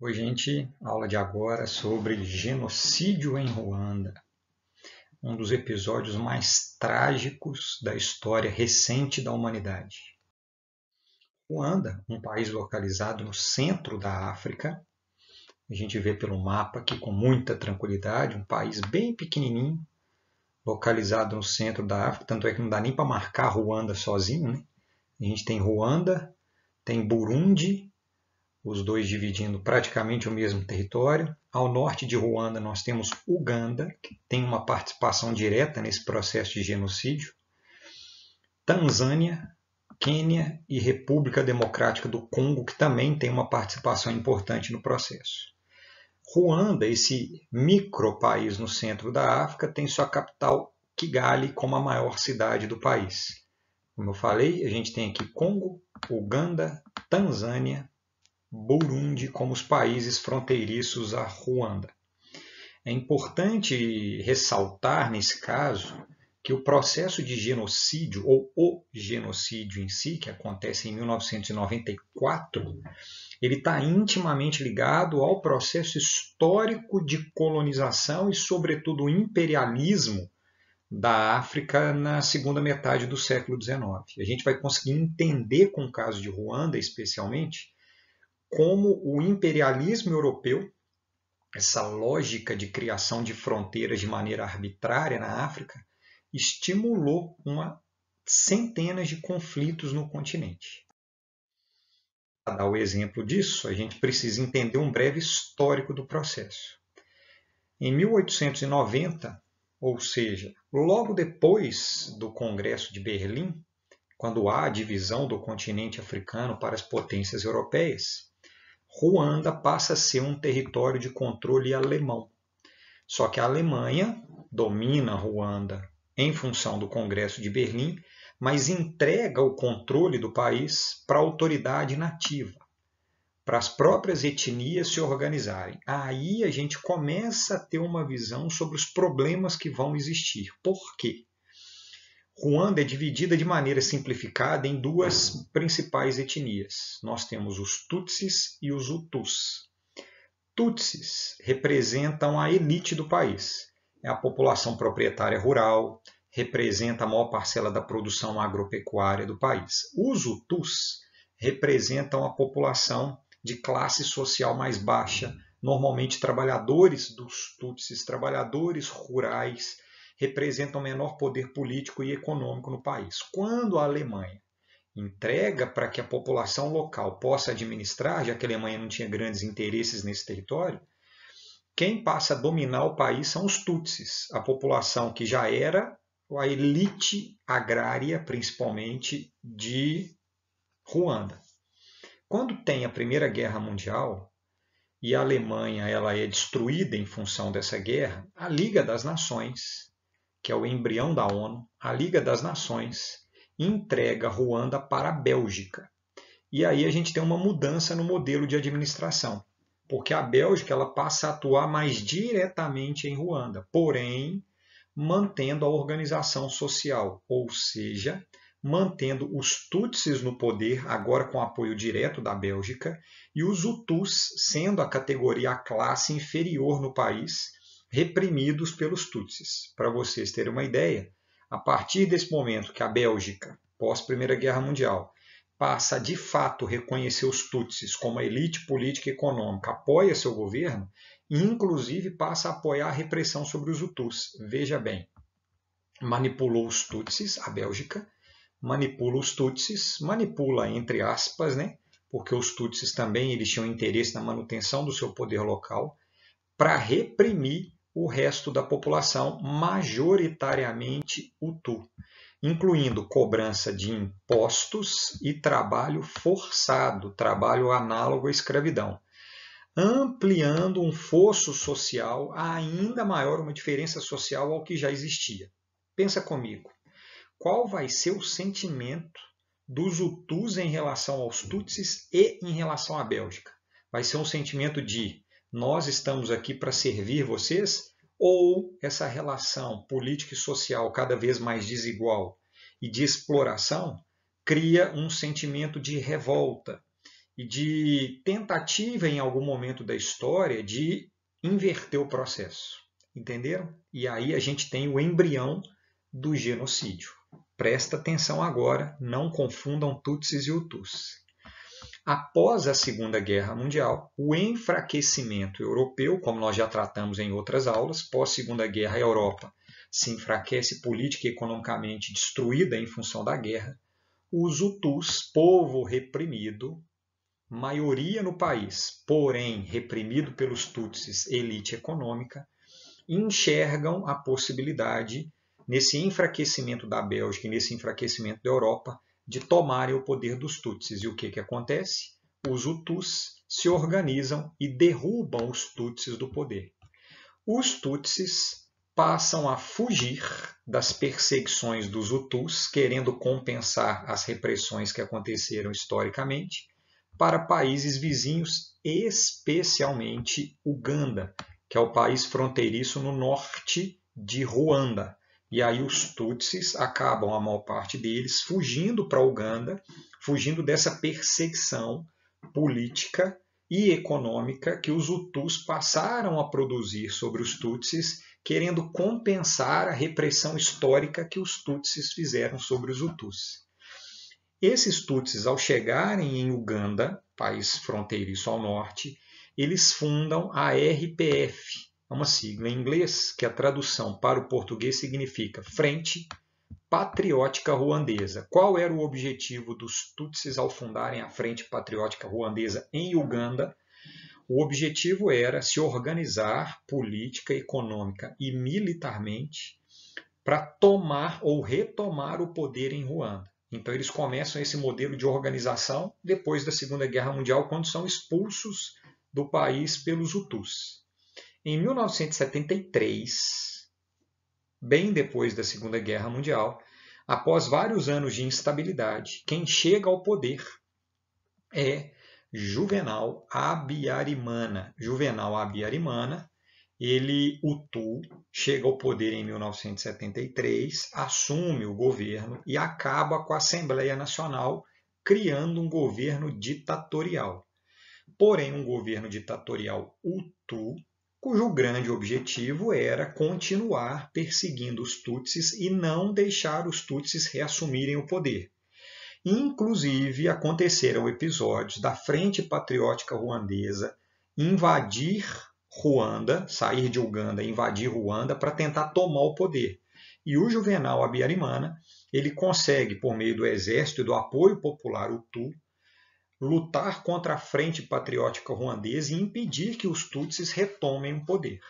Oi, gente. Aula de agora sobre genocídio em Ruanda, um dos episódios mais trágicos da história recente da humanidade. Ruanda, um país localizado no centro da África, a gente vê pelo mapa aqui com muita tranquilidade, um país bem pequenininho, localizado no centro da África, tanto é que não dá nem para marcar Ruanda sozinho, né? A gente tem Ruanda, tem Burundi, os dois dividindo praticamente o mesmo território. Ao norte de Ruanda nós temos Uganda, que tem uma participação direta nesse processo de genocídio. Tanzânia, Quênia e República Democrática do Congo, que também tem uma participação importante no processo. Ruanda, esse micro-país no centro da África, tem sua capital Kigali como a maior cidade do país. Como eu falei, a gente tem aqui Congo, Uganda, Tanzânia, Burundi como os países fronteiriços a Ruanda. É importante ressaltar, nesse caso, que o processo de genocídio, ou o genocídio em si, que acontece em 1994, ele está intimamente ligado ao processo histórico de colonização e, sobretudo, o imperialismo da África na segunda metade do século XIX. A gente vai conseguir entender, com o caso de Ruanda especialmente, como o imperialismo europeu, essa lógica de criação de fronteiras de maneira arbitrária na África, estimulou centenas de conflitos no continente. Para dar o exemplo disso, a gente precisa entender um breve histórico do processo. Em 1890, ou seja, logo depois do Congresso de Berlim, quando há a divisão do continente africano para as potências europeias, Ruanda passa a ser um território de controle alemão. Só que a Alemanha domina Ruanda em função do Congresso de Berlim, mas entrega o controle do país para a autoridade nativa, para as próprias etnias se organizarem. Aí a gente começa a ter uma visão sobre os problemas que vão existir. Por quê? Ruanda é dividida de maneira simplificada em duas principais etnias. Nós temos os Tutsis e os Hutus. Tutsis representam a elite do país. É a população proprietária rural, representa a maior parcela da produção agropecuária do país. Os Hutus representam a população de classe social mais baixa, normalmente trabalhadores dos Tutsis, trabalhadores rurais, representam menor poder político e econômico no país. Quando a Alemanha entrega para que a população local possa administrar, já que a Alemanha não tinha grandes interesses nesse território, quem passa a dominar o país são os Tutsis, a população que já era a elite agrária, principalmente, de Ruanda. Quando tem a Primeira Guerra Mundial e a Alemanha ela é destruída em função dessa guerra, a Liga das Nações, que é o embrião da ONU, a Liga das Nações, entrega Ruanda para a Bélgica. E aí a gente tem uma mudança no modelo de administração, porque a Bélgica ela passa a atuar mais diretamente em Ruanda, porém mantendo a organização social, ou seja, mantendo os Tutsis no poder, agora com apoio direto da Bélgica, e os Hutus sendo a categoria, a classe inferior no país, reprimidos pelos Tutsis. Para vocês terem uma ideia, a partir desse momento que a Bélgica, pós-Primeira Guerra Mundial, passa a de fato reconhecer os Tutsis como a elite política e econômica, apoia seu governo e inclusive passa a apoiar a repressão sobre os Hutus. Veja bem, manipulou os Tutsis, a Bélgica, manipula os Tutsis, manipula entre aspas, né? Porque os Tutsis também eles tinham interesse na manutenção do seu poder local, para reprimir o resto da população, majoritariamente Hutu, incluindo cobrança de impostos e trabalho forçado, trabalho análogo à escravidão, ampliando um fosso social ainda maior, uma diferença social ao que já existia. Pensa comigo, qual vai ser o sentimento dos Hutus em relação aos Tutsis e em relação à Bélgica? Vai ser um sentimento de nós estamos aqui para servir vocês, ou essa relação política e social cada vez mais desigual e de exploração cria um sentimento de revolta e de tentativa em algum momento da história de inverter o processo. Entenderam? E aí a gente tem o embrião do genocídio. Presta atenção agora, não confundam Tutsis e Hutus. Após a Segunda Guerra Mundial, o enfraquecimento europeu, como nós já tratamos em outras aulas, pós-Segunda Guerra, a Europa se enfraquece política e economicamente destruída em função da guerra. Os Hutus, povo reprimido, maioria no país, porém reprimido pelos Tutsis, elite econômica, enxergam a possibilidade, nesse enfraquecimento da Bélgica e nesse enfraquecimento da Europa, de tomarem o poder dos Tutsis. E o que acontece? Os Hutus se organizam e derrubam os Tutsis do poder. Os Tutsis passam a fugir das perseguições dos Hutus, querendo compensar as repressões que aconteceram historicamente, para países vizinhos, especialmente Uganda, que é o país fronteiriço no norte de Ruanda. E aí os Tutsis acabam, a maior parte deles, fugindo para Uganda, fugindo dessa perseguição política e econômica que os Hutus passaram a produzir sobre os Tutsis, querendo compensar a repressão histórica que os Tutsis fizeram sobre os Hutus. Esses Tutsis, ao chegarem em Uganda, país fronteiriço ao norte, eles fundam a RPF, uma sigla em inglês que a tradução para o português significa Frente Patriótica Ruandesa. Qual era o objetivo dos Tutsis ao fundarem a Frente Patriótica Ruandesa em Uganda? O objetivo era se organizar política, econômica e militarmente para tomar ou retomar o poder em Ruanda. Então eles começam esse modelo de organização depois da Segunda Guerra Mundial, quando são expulsos do país pelos Hutus. Em 1973, bem depois da Segunda Guerra Mundial, após vários anos de instabilidade, quem chega ao poder é Juvenal Abiyarimana. Juvenal Abiyarimana, ele, Hutu, chega ao poder em 1973, assume o governo e acaba com a Assembleia Nacional, criando um governo ditatorial. Porém, um governo ditatorial Hutu, cujo grande objetivo era continuar perseguindo os Tutsis e não deixar os Tutsis reassumirem o poder. Inclusive, aconteceram episódios da Frente Patriótica Ruandesa invadir Ruanda, sair de Uganda e invadir Ruanda para tentar tomar o poder. E o Juvenal Abiyarimana, ele consegue, por meio do exército e do apoio popular Hutu, lutar contra a Frente Patriótica Ruandesa e impedir que os Tutsis retomem o poder.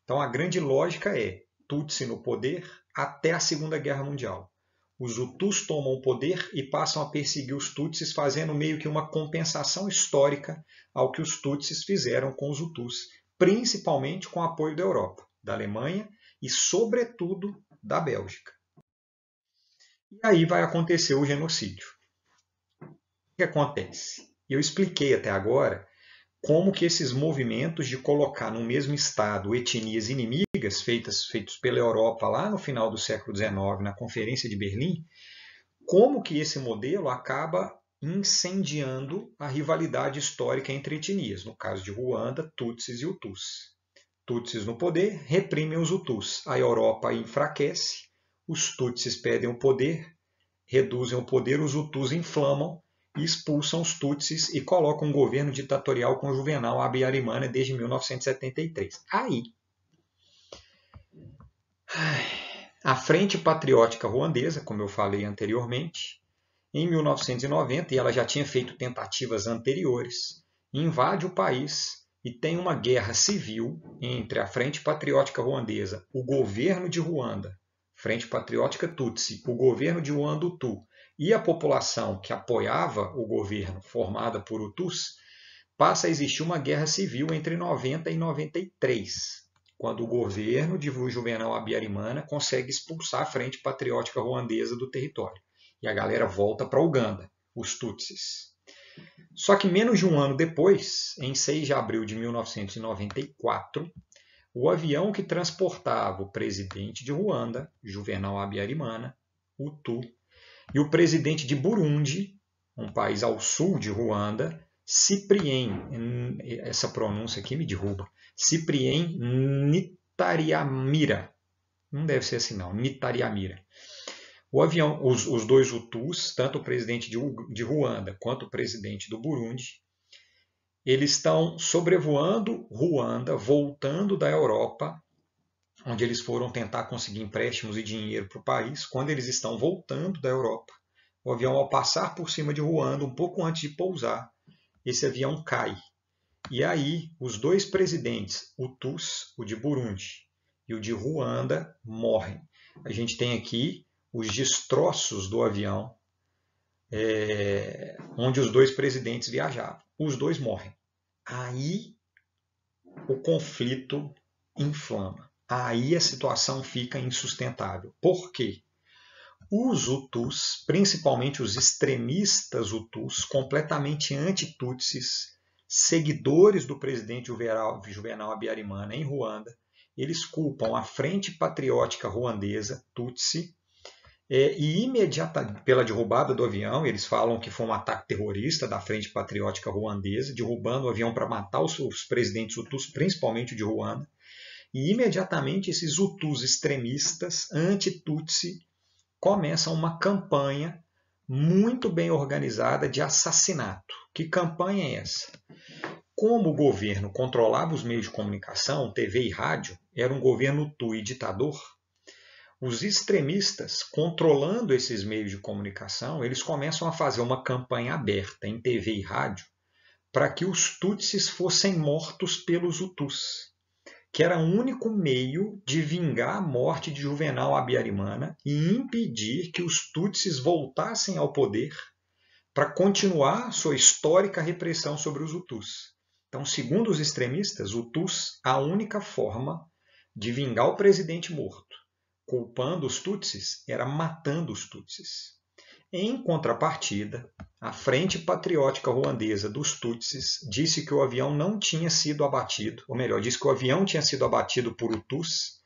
Então a grande lógica é Tutsi no poder até a Segunda Guerra Mundial. Os Hutus tomam o poder e passam a perseguir os Tutsis, fazendo meio que uma compensação histórica ao que os Tutsis fizeram com os Hutus, principalmente com o apoio da Europa, da Alemanha e, sobretudo, da Bélgica. E aí vai acontecer o genocídio. O que acontece? Eu expliquei até agora como que esses movimentos de colocar no mesmo estado etnias inimigas feitos pela Europa lá no final do século XIX, na Conferência de Berlim, como que esse modelo acaba incendiando a rivalidade histórica entre etnias, no caso de Ruanda, Tutsis e Hutus. Tutsis no poder reprimem os Hutus, a Europa enfraquece, os Tutsis perdem o poder, reduzem o poder, os Hutus inflamam e expulsam os Tutsis e colocam um governo ditatorial com Juvenal Abiyarimana desde 1973. Aí, a Frente Patriótica Ruandesa, como eu falei anteriormente, em 1990, e ela já tinha feito tentativas anteriores, invade o país e tem uma guerra civil entre a Frente Patriótica Ruandesa, o governo de Ruanda, Frente Patriótica Tutsi, o governo de Ruanda Hutu, e a população que apoiava o governo, formada por Hutus, passa a existir uma guerra civil entre 90 e 93, quando o governo de Juvenal Abiyarimana consegue expulsar a Frente Patriótica Ruandesa do território. E a galera volta para Uganda, os Tutsis. Só que menos de um ano depois, em 6 de abril de 1994, o avião que transportava o presidente de Ruanda, Juvenal Abiyarimana, Hutu, e o presidente de Burundi, um país ao sul de Ruanda, Ciprien, essa pronúncia aqui me derruba, Ciprien Nitariamira. Não deve ser assim não, Nitariamira. O avião, os dois Hutus, tanto o presidente de Ruanda quanto o presidente do Burundi, eles estão sobrevoando Ruanda, voltando da Europa, onde eles foram tentar conseguir empréstimos e dinheiro para o país. Quando eles estão voltando da Europa, o avião, ao passar por cima de Ruanda, um pouco antes de pousar, esse avião cai. E aí, os dois presidentes, Hutus, o de Burundi e o de Ruanda, morrem. A gente tem aqui os destroços do avião, onde os dois presidentes viajavam. Os dois morrem. Aí o conflito inflama. Aí a situação fica insustentável. Por quê? Os Hutus, principalmente os extremistas Hutus, completamente anti-tutsis, seguidores do presidente Juvenal Habyarimana em Ruanda, eles culpam a Frente Patriótica Ruandesa, Tutsi, e imediatamente pela derrubada do avião, eles falam que foi um ataque terrorista da Frente Patriótica Ruandesa, derrubando o avião para matar os presidentes Hutus, principalmente o de Ruanda, e imediatamente esses Hutus extremistas, anti-Tutsi, começam uma campanha muito bem organizada de assassinato. Que campanha é essa? Como o governo controlava os meios de comunicação, TV e rádio, era um governo Hutu e ditador, os extremistas, controlando esses meios de comunicação, eles começam a fazer uma campanha aberta em TV e rádio para que os Tutsis fossem mortos pelos Hutus, que era o único meio de vingar a morte de Juvenal Habyarimana e impedir que os Tutsis voltassem ao poder para continuar sua histórica repressão sobre os Hutus. Então, segundo os extremistas, Hutus, a única forma de vingar o presidente morto, culpando os Tutsis, era matando os Tutsis. Em contrapartida, a Frente Patriótica Ruandesa dos Tutsis disse que o avião não tinha sido abatido, ou melhor, disse que o avião tinha sido abatido por Hutus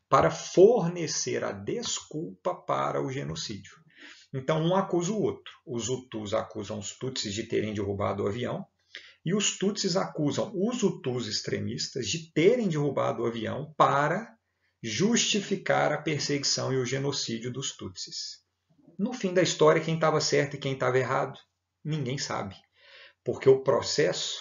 para fornecer a desculpa para o genocídio. Então, um acusa o outro. Os Hutus acusam os Tutsis de terem derrubado o avião e os Tutsis acusam os Hutus extremistas de terem derrubado o avião para justificar a perseguição e o genocídio dos Tutsis. No fim da história, quem estava certo e quem estava errado, ninguém sabe. Porque o processo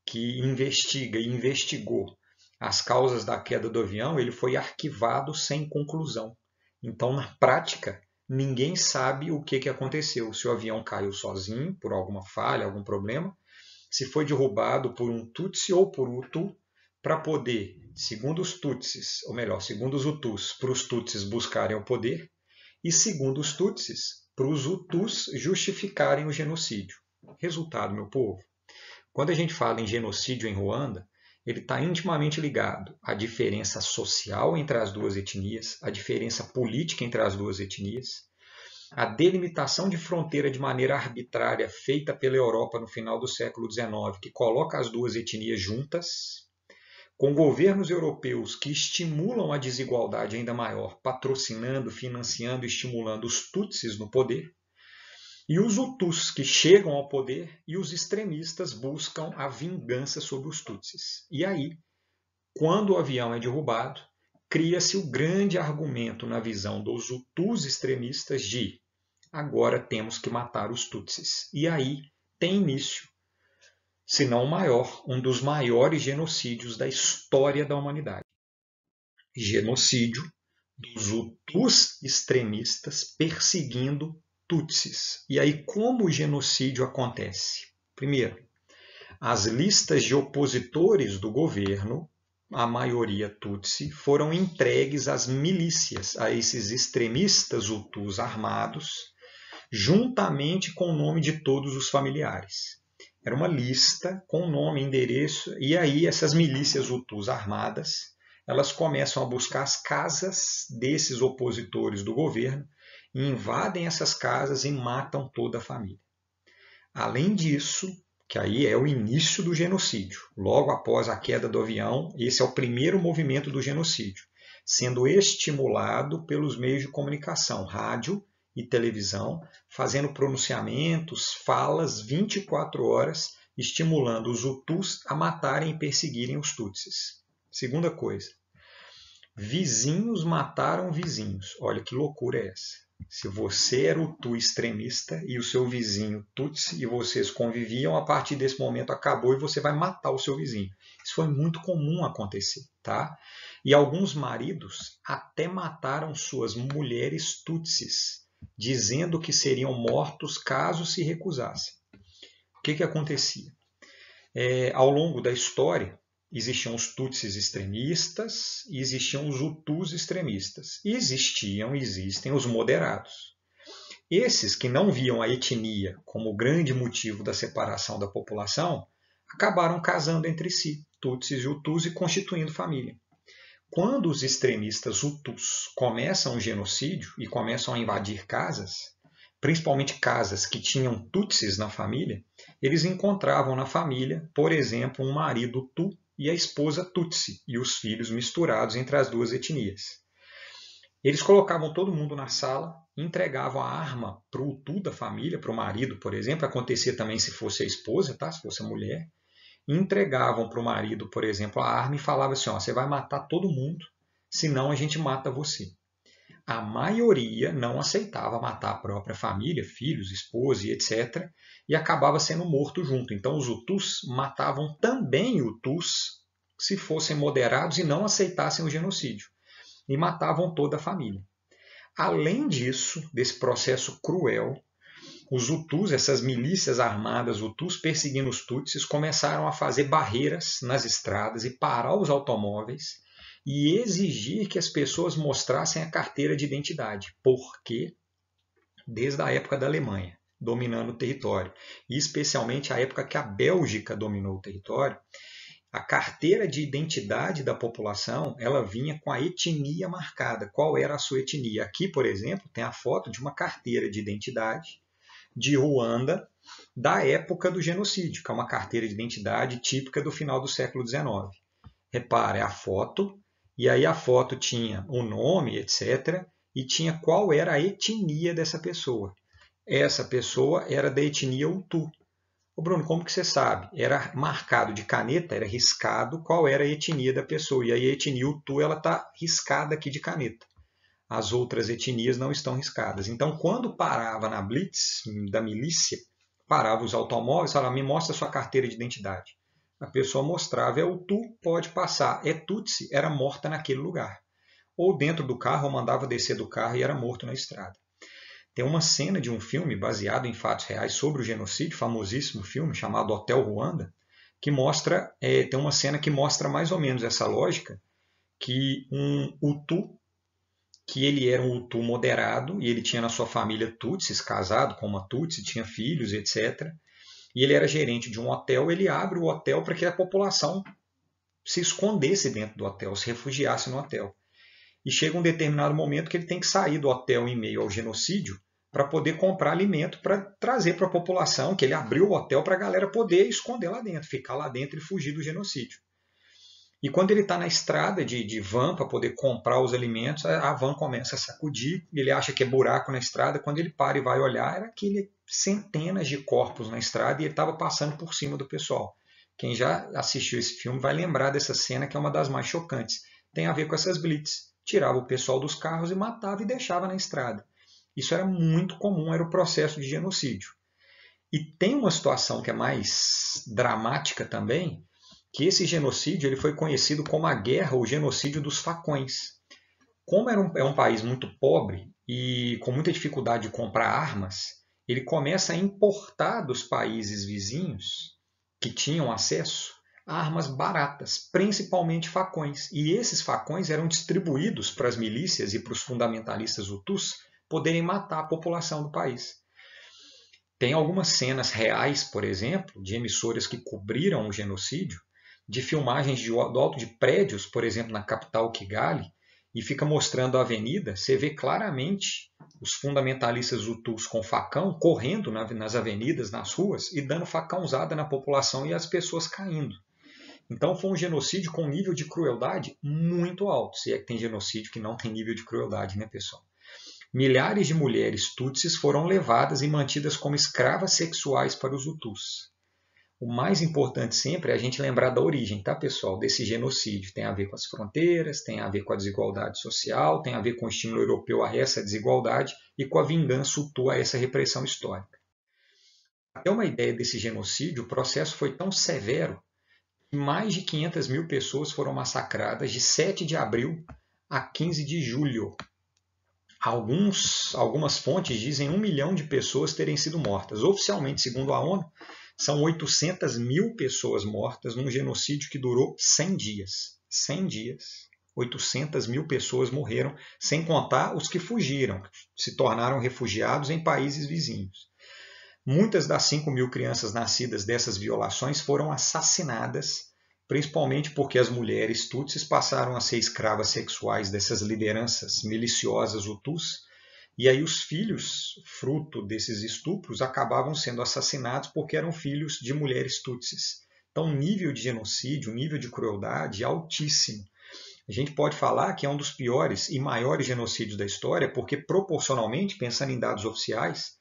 que investiga e investigou as causas da queda do avião, ele foi arquivado sem conclusão. Então, na prática, ninguém sabe o que aconteceu. Se o avião caiu sozinho, por alguma falha, algum problema, se foi derrubado por um Tutsi ou por Hutu, para poder, segundo os Tutsis, ou melhor, segundo os Hutus, para os Tutsis buscarem o poder, e segundo os Tutsis, para os Hutus justificarem o genocídio. Resultado, meu povo, quando a gente fala em genocídio em Ruanda, ele está intimamente ligado à diferença social entre as duas etnias, à diferença política entre as duas etnias, a delimitação de fronteira de maneira arbitrária feita pela Europa no final do século XIX, que coloca as duas etnias juntas, com governos europeus que estimulam a desigualdade ainda maior, patrocinando, financiando e estimulando os Tutsis no poder, e os Hutus que chegam ao poder e os extremistas buscam a vingança sobre os Tutsis. E aí, quando o avião é derrubado, cria-se o grande argumento na visão dos Hutus extremistas de agora temos que matar os Tutsis. E aí tem início, se não o maior, um dos maiores genocídios da história da humanidade. Genocídio dos Hutus extremistas perseguindo Tutsis. E aí como o genocídio acontece? Primeiro, as listas de opositores do governo, a maioria Tutsi, foram entregues às milícias, a esses extremistas Hutus armados, juntamente com o nome de todos os familiares. Era uma lista com nome, endereço, e aí essas milícias Hutus armadas, elas começam a buscar as casas desses opositores do governo, invadem essas casas e matam toda a família. Além disso, que aí é o início do genocídio, logo após a queda do avião, esse é o primeiro movimento do genocídio, sendo estimulado pelos meios de comunicação, rádio e televisão, fazendo pronunciamentos, falas 24 horas, estimulando os Hutus a matarem e perseguirem os Tutsis. Segunda coisa, vizinhos mataram vizinhos. Olha que loucura é essa. Se você era Hutu extremista e o seu vizinho Tutsi e vocês conviviam, a partir desse momento acabou e você vai matar o seu vizinho. Isso foi muito comum acontecer, tá? E alguns maridos até mataram suas mulheres Tutsis, dizendo que seriam mortos caso se recusassem. O que acontecia? Ao longo da história, existiam os Tutsis extremistas e existiam os Hutus extremistas. E existem os moderados. Esses que não viam a etnia como grande motivo da separação da população, acabaram casando entre si, Tutsis e Hutus, e constituindo família. Quando os extremistas Hutus começam o genocídio e começam a invadir casas, principalmente casas que tinham Tutsis na família, eles encontravam na família, por exemplo, um marido Hutu e a esposa Tutsi, e os filhos misturados entre as duas etnias. Eles colocavam todo mundo na sala, entregavam a arma para o Hutu da família, para o marido, por exemplo, acontecia também se fosse a esposa, tá? Se fosse a mulher, entregavam para o marido, por exemplo, a arma e falavam assim, você vai matar todo mundo, senão a gente mata você. A maioria não aceitava matar a própria família, filhos, esposa e etc., e acabava sendo morto junto. Então os Hutus matavam também Hutus se fossem moderados e não aceitassem o genocídio. E matavam toda a família. Além disso, desse processo cruel, os Hutus, essas milícias armadas Hutus perseguindo os Tutsis, começaram a fazer barreiras nas estradas e parar os automóveis e exigir que as pessoas mostrassem a carteira de identidade. Porque, desde a época da Alemanha, dominando o território, e especialmente a época que a Bélgica dominou o território, a carteira de identidade da população ela vinha com a etnia marcada. Qual era a sua etnia? Aqui, por exemplo, tem a foto de uma carteira de identidade de Ruanda da época do genocídio, que é uma carteira de identidade típica do final do século XIX. Repare, a foto, e aí a foto tinha o nome, etc., e tinha qual era a etnia dessa pessoa. Essa pessoa era da etnia Hutu. Ô Bruno, como que você sabe? Era marcado de caneta, era riscado qual era a etnia da pessoa. E aí a etnia Hutu está riscada aqui de caneta. As outras etnias não estão riscadas. Então, quando parava na blitz da milícia, parava os automóveis e falava, me mostra a sua carteira de identidade. A pessoa mostrava, é Hutu, pode passar. É Tutsi, era morta naquele lugar. Ou dentro do carro, ou mandava descer do carro e era morto na estrada. Tem uma cena de um filme baseado em fatos reais sobre o genocídio, famosíssimo filme chamado Hotel Ruanda, que mostra, tem uma cena que mostra mais ou menos essa lógica, que um Hutu, que ele era um Hutu moderado, e ele tinha na sua família Tutsis, casado com uma Tutsi, tinha filhos, etc., e ele era gerente de um hotel, ele abre o hotel para que a população se escondesse dentro do hotel, se refugiasse no hotel. E chega um determinado momento que ele tem que sair do hotel em meio ao genocídio para poder comprar alimento para trazer para a população, que ele abriu o hotel para a galera poder esconder lá dentro, ficar lá dentro e fugir do genocídio. E quando ele está na estrada de van para poder comprar os alimentos, a van começa a sacudir, ele acha que é buraco na estrada, quando ele para e vai olhar, era aquele centenas de corpos na estrada e ele estava passando por cima do pessoal. Quem já assistiu esse filme vai lembrar dessa cena que é uma das mais chocantes. Tem a ver com essas blitz. Tirava o pessoal dos carros e matava e deixava na estrada. Isso era muito comum, era o processo de genocídio. E tem uma situação que é mais dramática também, que esse genocídio ele foi conhecido como a guerra ou genocídio dos facões. Como é um país muito pobre e com muita dificuldade de comprar armas, ele começa a importar dos países vizinhos que tinham acesso a armas baratas, principalmente facões. E esses facões eram distribuídos para as milícias e para os fundamentalistas Hutus poderem matar a população do país. Tem algumas cenas reais, por exemplo, de emissoras que cobriram o genocídio, de filmagens do alto de prédios, por exemplo, na capital Kigali, e fica mostrando a avenida, você vê claramente os fundamentalistas Hutus com facão correndo nas avenidas, nas ruas, e dando facãozada na população e as pessoas caindo. Então foi um genocídio com um nível de crueldade muito alto, se é que tem genocídio que não tem nível de crueldade, né, pessoal? Milhares de mulheres tutsis foram levadas e mantidas como escravas sexuais para os Hutus. O mais importante sempre é a gente lembrar da origem, tá, pessoal, desse genocídio. Tem a ver com as fronteiras, tem a ver com a desigualdade social, tem a ver com o estímulo europeu a essa desigualdade e com a vingança hutu a essa repressão histórica. Para ter uma ideia desse genocídio, o processo foi tão severo que mais de 500 mil pessoas foram massacradas de 7 de abril a 15 de julho. Algumas fontes dizem 1 milhão de pessoas terem sido mortas. Oficialmente, segundo a ONU, são 800 mil pessoas mortas num genocídio que durou 100 dias. 100 dias. 800 mil pessoas morreram, sem contar os que fugiram, se tornaram refugiados em países vizinhos. Muitas das 5 mil crianças nascidas dessas violações foram assassinadas, principalmente porque as mulheres tutsis passaram a ser escravas sexuais dessas lideranças miliciosas hutus, e aí os filhos, fruto desses estupros, acabavam sendo assassinados porque eram filhos de mulheres tutsis. Então, o nível de genocídio, o nível de crueldade é altíssimo. A gente pode falar que é um dos piores e maiores genocídios da história, porque proporcionalmente, pensando em dados oficiais,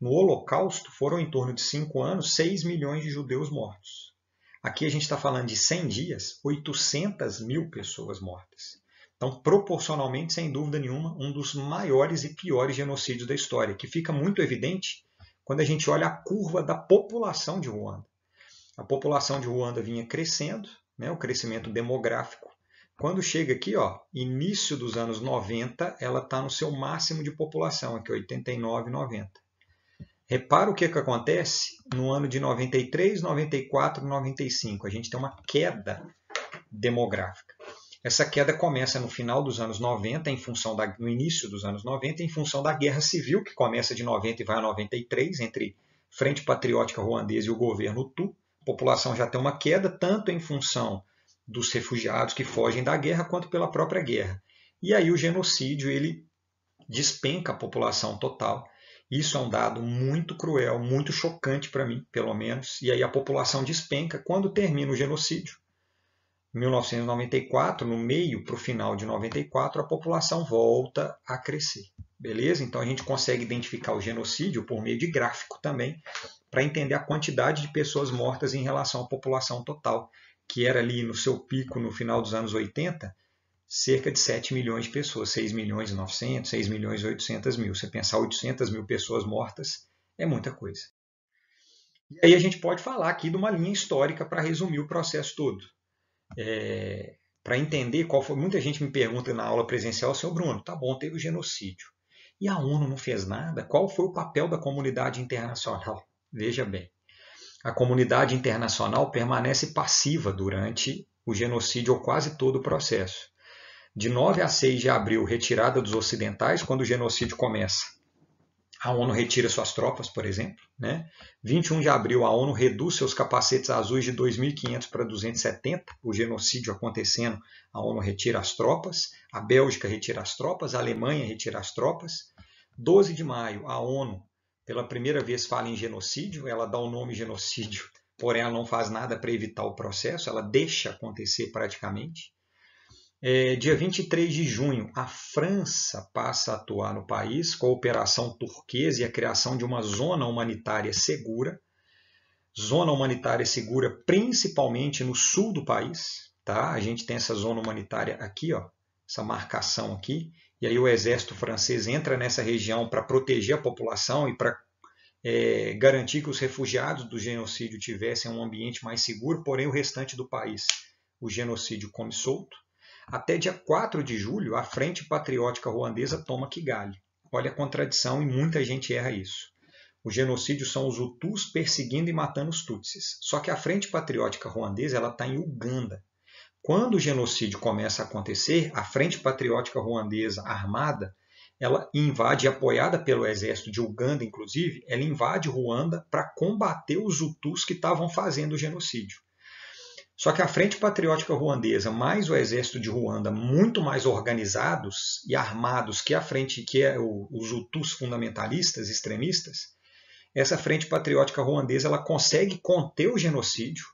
no Holocausto foram em torno de 5 anos 6 milhões de judeus mortos. Aqui a gente está falando de 100 dias, 800 mil pessoas mortas. Então, proporcionalmente, sem dúvida nenhuma, um dos maiores e piores genocídios da história, que fica muito evidente quando a gente olha a curva da população de Ruanda. A população de Ruanda vinha crescendo, né, o crescimento demográfico. Quando chega aqui, início dos anos 90, ela está no seu máximo de população, aqui 89, 90. Repara o que acontece no ano de 93, 94, 95. A gente tem uma queda demográfica. Essa queda começa no final dos anos 90, no início dos anos 90, em função da Guerra Civil, que começa de 90 e vai a 93, entre Frente Patriótica Ruandesa e o governo Hutu. A população já tem uma queda, tanto em função dos refugiados que fogem da guerra, quanto pela própria guerra. E aí o genocídio ele despenca a população total. Isso é um dado muito cruel, muito chocante para mim, pelo menos. E aí a população despenca quando termina o genocídio. Em 1994, no meio para o final de 94, a população volta a crescer. Beleza? Então a gente consegue identificar o genocídio por meio de gráfico também, para entender a quantidade de pessoas mortas em relação à população total, que era ali no seu pico no final dos anos 80, cerca de 7 milhões de pessoas, 6 milhões e 900, 6 milhões e 800 mil. Você pensar 800 mil pessoas mortas é muita coisa. E aí a gente pode falar aqui de uma linha histórica para resumir o processo todo. Para entender qual foi. Muita gente me pergunta na aula presencial, seu Bruno, tá bom, teve o genocídio. E a ONU não fez nada? Qual foi o papel da comunidade internacional? Veja bem, a comunidade internacional permanece passiva durante o genocídio ou quase todo o processo. De 9 a 6 de abril, retirada dos ocidentais, quando o genocídio começa. A ONU retira suas tropas, por exemplo. 21 de abril, a ONU reduz seus capacetes azuis de 2.500 para 270. O genocídio acontecendo, a ONU retira as tropas. A Bélgica retira as tropas. A Alemanha retira as tropas. 12 de maio, a ONU, pela primeira vez, fala em genocídio. Ela dá o nome genocídio, porém ela não faz nada para evitar o processo. Ela deixa acontecer praticamente. Dia 23 de junho, a França passa a atuar no país com a Operação Turquesa e a criação de uma zona humanitária segura. Zona humanitária segura principalmente no sul do país. Tá? A gente tem essa zona humanitária aqui, essa marcação aqui. E aí o exército francês entra nessa região para proteger a população e para garantir que os refugiados do genocídio tivessem um ambiente mais seguro, porém o restante do país, o genocídio come solto. Até dia 4 de julho, a Frente Patriótica Ruandesa toma Kigali. Olha a contradição e muita gente erra isso. O genocídio são os Hutus perseguindo e matando os Tutsis. Só que a Frente Patriótica Ruandesa está em Uganda. Quando o genocídio começa a acontecer, a Frente Patriótica Ruandesa armada, ela invade, apoiada pelo exército de Uganda, inclusive, ela invade Ruanda para combater os Hutus que estavam fazendo o genocídio. Só que a Frente Patriótica Ruandesa, mais o exército de Ruanda, muito mais organizados e armados que a frente, os Hutus fundamentalistas, extremistas, essa Frente Patriótica Ruandesa ela consegue conter o genocídio.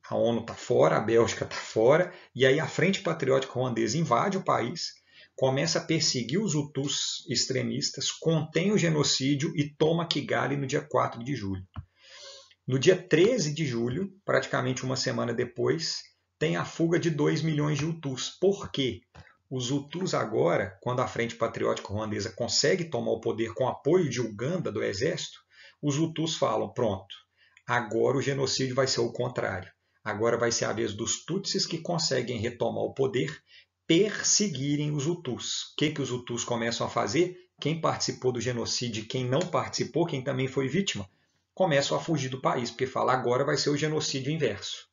A ONU está fora, a Bélgica está fora, e aí a Frente Patriótica Ruandesa invade o país, começa a perseguir os Hutus extremistas, contém o genocídio e toma Kigali no dia 4 de julho. No dia 13 de julho, praticamente uma semana depois, tem a fuga de 2 milhões de Hutus. Por quê? Os Hutus agora, quando a Frente Patriótica Ruandesa consegue tomar o poder com apoio de Uganda, do exército, os Hutus falam, pronto, agora o genocídio vai ser o contrário. Agora vai ser a vez dos Tutsis que conseguem retomar o poder, perseguirem os Hutus. O que os Hutus começam a fazer? Quem participou do genocídio e quem não participou, quem também foi vítima, começam a fugir do país, porque fala agora vai ser o genocídio inverso.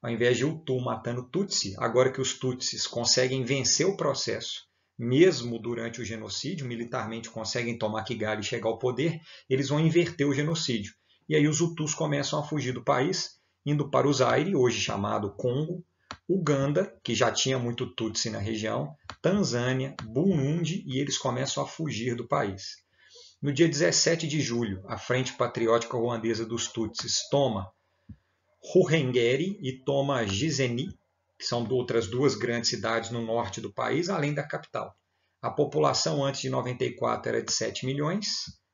Ao invés de Hutu matando Tutsi, agora que os Tutsis conseguem vencer o processo, mesmo durante o genocídio, militarmente conseguem tomar Kigali e chegar ao poder, eles vão inverter o genocídio. E aí os Hutus começam a fugir do país, indo para o Zaire, hoje chamado Congo, Uganda, que já tinha muito Tutsi na região, Tanzânia, Burundi, e eles começam a fugir do país. No dia 17 de julho, a Frente Patriótica Ruandesa dos Tutsis toma Ruhengeri e toma Gisenyi, que são outras duas grandes cidades no norte do país, além da capital. A população antes de 94 era de 7 milhões,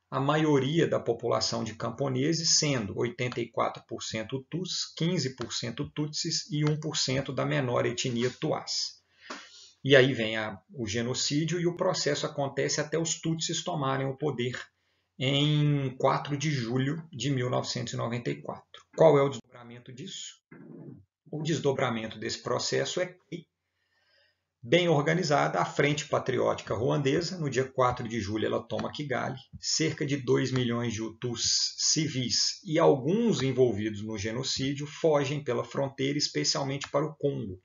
a maioria da população de camponeses sendo 84% Hutus, 15% Tutsis e 1% da menor etnia Tuás. E aí vem o genocídio e o processo acontece até os Tutsis tomarem o poder em 4 de julho de 1994. Qual é o desdobramento disso? O desdobramento desse processo é que, bem organizada, a Frente Patriótica Ruandesa, no dia 4 de julho, ela toma Kigali, cerca de 2 milhões de Hutus civis e alguns envolvidos no genocídio fogem pela fronteira, especialmente para o Congo.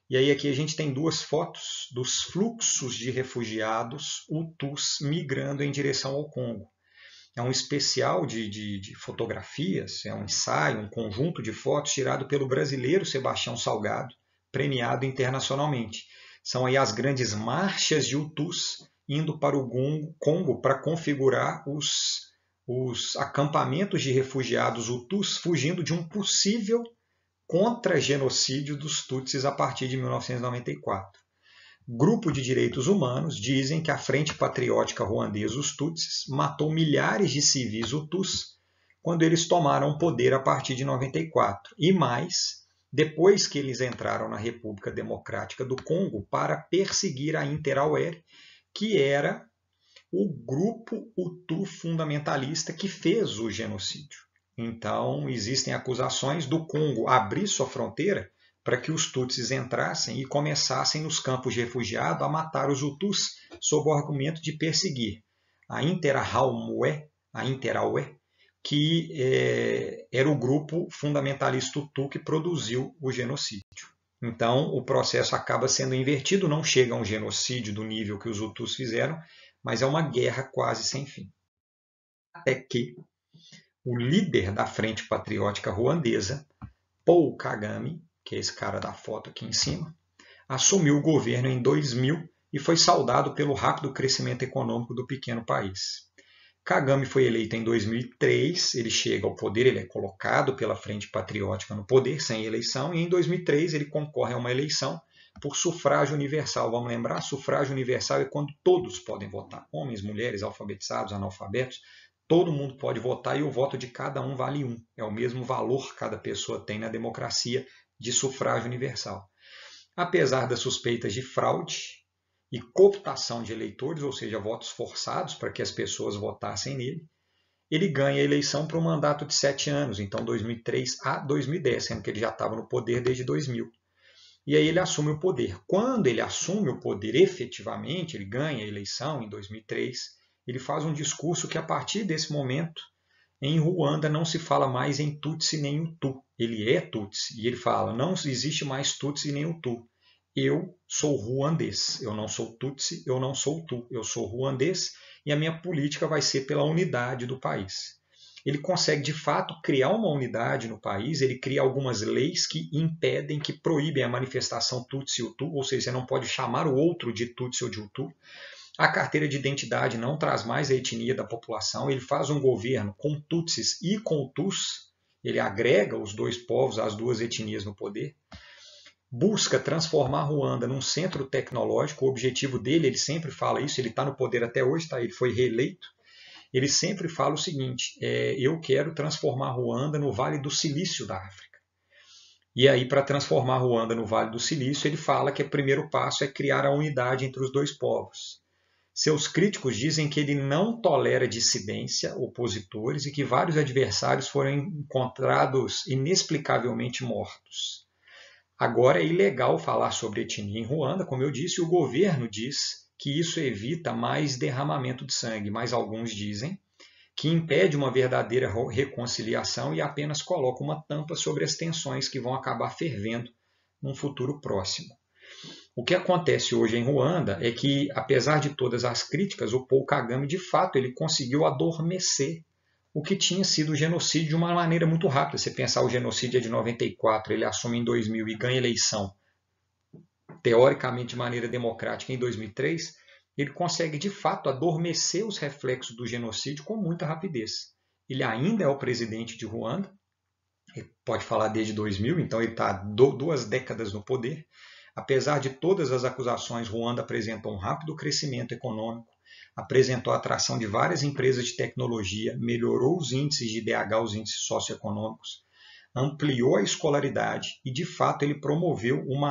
E aí aqui a gente tem duas fotos dos fluxos de refugiados Hutus migrando em direção ao Congo. É um especial de fotografias, é um ensaio, um conjunto de fotos tirado pelo brasileiro Sebastião Salgado, premiado internacionalmente. São aí as grandes marchas de Hutus indo para o Congo para configurar os acampamentos de refugiados Hutus fugindo de um possível contra-genocídio dos Tutsis a partir de 1994. Grupo de direitos humanos dizem que a Frente Patriótica Ruandesa, os Tutsis, matou milhares de civis Hutus quando eles tomaram o poder a partir de 94. E mais, depois que eles entraram na República Democrática do Congo para perseguir a Interahamwe, que era o grupo Hutu fundamentalista que fez o genocídio. Então, existem acusações do Congo abrir sua fronteira para que os Tutsis entrassem e começassem nos campos de refugiados a matar os Hutus sob o argumento de perseguir a Interahamwe, que era o grupo fundamentalista Hutu que produziu o genocídio. Então, o processo acaba sendo invertido, não chega a um genocídio do nível que os Hutus fizeram, mas é uma guerra quase sem fim. Até que o líder da Frente Patriótica Ruandesa, Paul Kagame, que é esse cara da foto aqui em cima, assumiu o governo em 2000 e foi saudado pelo rápido crescimento econômico do pequeno país. Kagame foi eleito em 2003, ele chega ao poder, ele é colocado pela Frente Patriótica no poder, sem eleição, e em 2003 ele concorre a uma eleição por sufrágio universal. Vamos lembrar, sufrágio universal é quando todos podem votar, homens, mulheres, alfabetizados, analfabetos, todo mundo pode votar e o voto de cada um vale 1. É o mesmo valor que cada pessoa tem na democracia de sufrágio universal. Apesar das suspeitas de fraude e cooptação de eleitores, ou seja, votos forçados para que as pessoas votassem nele, ele ganha a eleição para um mandato de 7 anos, então 2003 a 2010, sendo que ele já estava no poder desde 2000. E aí ele assume o poder. Quando ele assume o poder efetivamente, ele ganha a eleição em 2003, ele faz um discurso que a partir desse momento, em Ruanda não se fala mais em Tutsi nem Hutu. Ele é Tutsi e ele fala, não existe mais Tutsi nem Hutu. Eu sou ruandês, eu não sou Tutsi, eu não sou Hutu, eu sou ruandês e a minha política vai ser pela unidade do país. Ele consegue, de fato, criar uma unidade no país, ele cria algumas leis que impedem, que proíbem a manifestação Tutsi e Hutu, ou seja, você não pode chamar o outro de Tutsi ou de Hutu. A carteira de identidade não traz mais a etnia da população, ele faz um governo com Tutsis e com Hutus, ele agrega os dois povos, as duas etnias no poder, busca transformar Ruanda num centro tecnológico, o objetivo dele, ele sempre fala isso, ele está no poder até hoje, ele foi reeleito, ele sempre fala o seguinte, eu quero transformar Ruanda no Vale do Silício da África. E aí, para transformar Ruanda no Vale do Silício, ele fala que o primeiro passo é criar a unidade entre os dois povos. Seus críticos dizem que ele não tolera dissidência, opositores, e que vários adversários foram encontrados inexplicavelmente mortos. Agora é ilegal falar sobre etnia em Ruanda, como eu disse, e o governo diz que isso evita mais derramamento de sangue, mas alguns dizem que impede uma verdadeira reconciliação e apenas coloca uma tampa sobre as tensões que vão acabar fervendo num futuro próximo. O que acontece hoje em Ruanda é que, apesar de todas as críticas, o Paul Kagame, de fato, ele conseguiu adormecer o que tinha sido o genocídio de uma maneira muito rápida. Você pensar, o genocídio é de 94, ele assume em 2000 e ganha eleição, teoricamente de maneira democrática, em 2003, ele consegue, de fato, adormecer os reflexos do genocídio com muita rapidez. Ele ainda é o presidente de Ruanda, ele pode falar desde 2000, então ele está 2 décadas no poder. Apesar de todas as acusações, Ruanda apresentou um rápido crescimento econômico, apresentou a atração de várias empresas de tecnologia, melhorou os índices de IDH, os índices socioeconômicos, ampliou a escolaridade e, de fato, ele promoveu um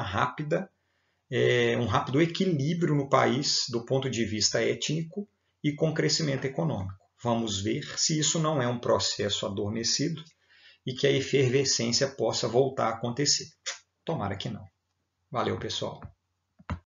rápido equilíbrio no país do ponto de vista étnico e com crescimento econômico. Vamos ver se isso não é um processo adormecido e que a efervescência possa voltar a acontecer. Tomara que não. Valeu, pessoal!